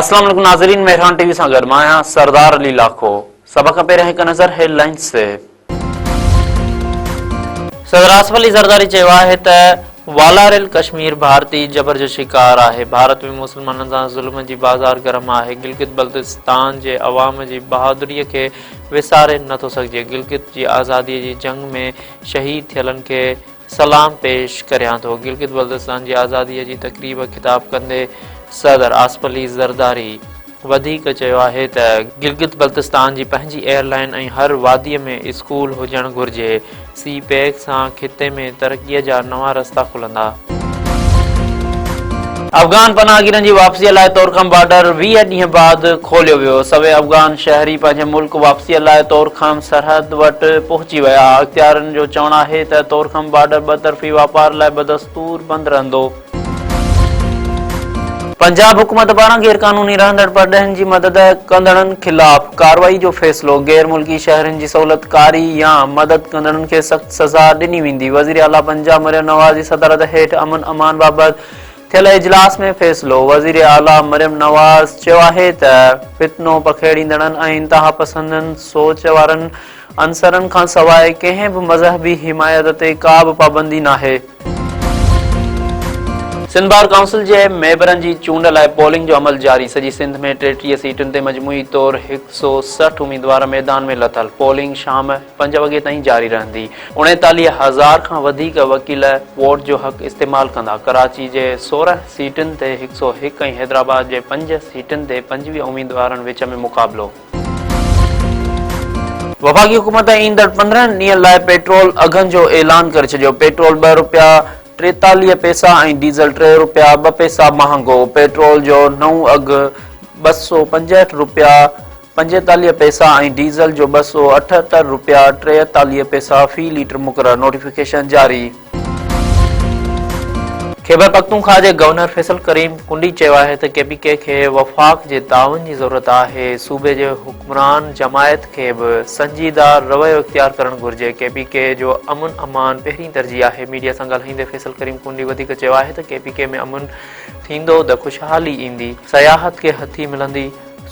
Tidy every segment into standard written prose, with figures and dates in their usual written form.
अस्सलाम वालेकुम नाज़रीन, मेहरान टीवी सां गॾु मां आहियां सरदार अली लाखो। सभ खां पहिरियों हिकु नज़र हेडलाइंस ते। सदर आसिफ अली ज़रदारी चयो आहे त वालारिल कश्मीर भारतीय जबर जो शिकार आहे। भारत में मुसलमाननि सां ज़ुल्म जी बाज़ार गरम आहे। गिलगित बल्तिस्तान जे अवाम जी बहादुरीअ खे विसारे नथो सघिजे। गिलगित जी आज़ादीअ जी जंग में शहीद थियलनि खे सलाम पेश करियां थो। गिलगित बल्तिस्तान जी आज़ादीअ जी तक़रीब ख़िताब कंदे सदर आसिफ अली ज़रदारी वधीक चयो आहे त गिलगित बल्तिस्तान जी पंहिंजी एयरलाइन ऐं हर वादीअ में स्कूल हुजणु घुरिजे। सी पैक सां खिते में तरक़ीअ जा नवां रस्ता खुलंदा। अफ़गान पनाहगीरनि जी वापसीअ लाइ तोरखम बॉर्डर 20 ॾींहं बाद खोलियो वियो। सभई अफ़गान शहरी पंहिंजे मुल्क वापसीअ लाइ तोरखम सरहद वटि पहुची विया। अख़्तियारनि जो चवणु आहे त तोरखम बॉर्डर बतरफ़ी वापार लाइ बदस्तूर बंदि रहंदो। पंजाब हुकूमत पारां गैर कानूनी रहंदड़ परॾेहनि जी मदद कंदड़नि ख़िलाफ़ कार्रवाई जो फ़ैसिलो। गैर मुल्की शहरनि जी सहूलियतकारी या मदद कंदड़नि खे सख़्त सज़ा ॾिनी वेंदी। वज़ीर आला पंजाब मरियम नवाज़ जी सदारत हेठि अमन अमान बाबति थियल इजलास में फ़ैसिलो। वज़ीर आला मरियम नवाज़ चयो आहे त फितनो पखेड़ींदड़नि ऐं इंतिहा पसंदनि सोच वारनि अंसरनि खां सवाइ कंहिं बि मज़हबी हिमायत ते का बि पाबंदी नाहे। सिंध बार काउंसिल जे मेंबरनि जी चूंड लाइ पोलिंग जो अमल जारी। सॼी सिंध में 33 सीटुनि ते मजमूई तौर 160 उम्मीदवार मैदान में लथल। पोलिंग शाम 5 वॻे ताईं जारी रहंदी। 39,000 खां वधीक वकील वोट जो हक़ इस्तेमाल कंदा। कराची जे 16 सीटुनि ते 101 ऐं हैदराबाद जे 5 सीटुनि ते 25 उम्मीदवारनि विच में मुक़ाबिलो। वफ़ाक़ी हुकूमत ईंदड़ 15 ॾींहनि लाइ पेट्रोल अघनि जो ऐलान करे छॾियो। पेट्रोल ₹2.43 ऐं डीज़ल ₹3.02 महांगो। पेट्रोल जो नओं अघु ₹265.45 ऐं डीज़ल जो ₹278.43 फ़ी लीटर मुक़ररु। नोटिफिकेशन जारी। खैबर पख्तूनख्वा जे गवर्नर फैसल करीम कुंडी चयो आहे त KPK खे वफ़ाक़ जे ताउन जी ज़रूरत आहे। सूबे जे हुक्मरान जमायत खे बि संजीदा रवैयो इख्तियार करणु घुरिजे। KPK जो अमन अमान पहिरीं तरजीह आहे। मीडिया सां ॻाल्हाईंदे फैसल करीम कुंडी वधीक चयो आहे त KPK में अमन थींदो त ख़ुशहाली ईंदी, सयाहत खे हथी मिलंदी।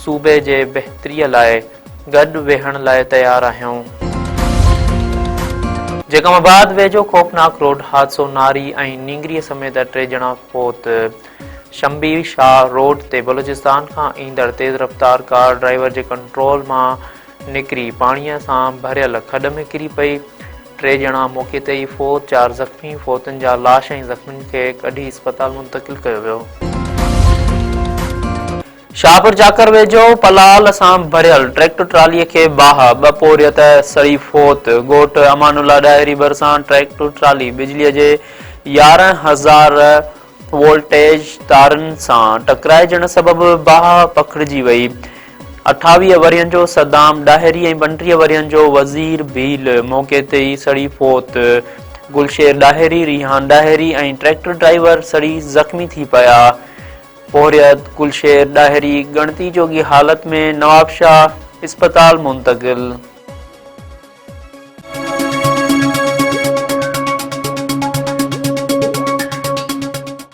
सूबे जे बहितरीअ लाइ गॾु वेहण लाइ तयारु आहियूं। जैकमाबाद वेझो खौफनाक रोड हादसो, नारी ऐं नींगरीअ समेत 3 ॼणा फौत। शंबी शाह रोड ते बलूचिस्तान खां ईंदड़ तेज़ रफ़्तार कार ड्राइवर जे कंट्रोल मां निकिरी पाणीअ सां भरियल खॾ में किरी पई। 3 ॼणा मौक़े ते ई फौत, 4 ज़ख़्मी। फौतनि जा लाश ऐं ज़ख़्मियुनि खे कढी अस्पताल मुंतक़िल कयो वियो। शाहपुर जाकर वेझो पलाल सां भरियल ट्रैक्टर ट्रालीअ खे बाह, 2 पोरियत सड़ी फौत। ॻोठ अमानुल्ला डायरी भरिसां ट्रैक्टर ट्राली बिजलीअ जे 11,000 वोल्टेज तारनि सां टकराइजण सबबि बाह पखिड़िजी वई। 28 वरियनि जो सदाम डाहिरी ऐं 32 वरियनि जो वज़ीर भील मौक़े ते ई सड़ी फौत। गुलशेर डाहिरी, रिहान डाहिरी ऐं ट्रैक्टर ड्राइवर सड़ी ज़ख़्मी थी पिया। पोरियत गुलशेर डाहिरी गणती जोगी हालत में नवाबशाह अस्पताल मुंतक़िल।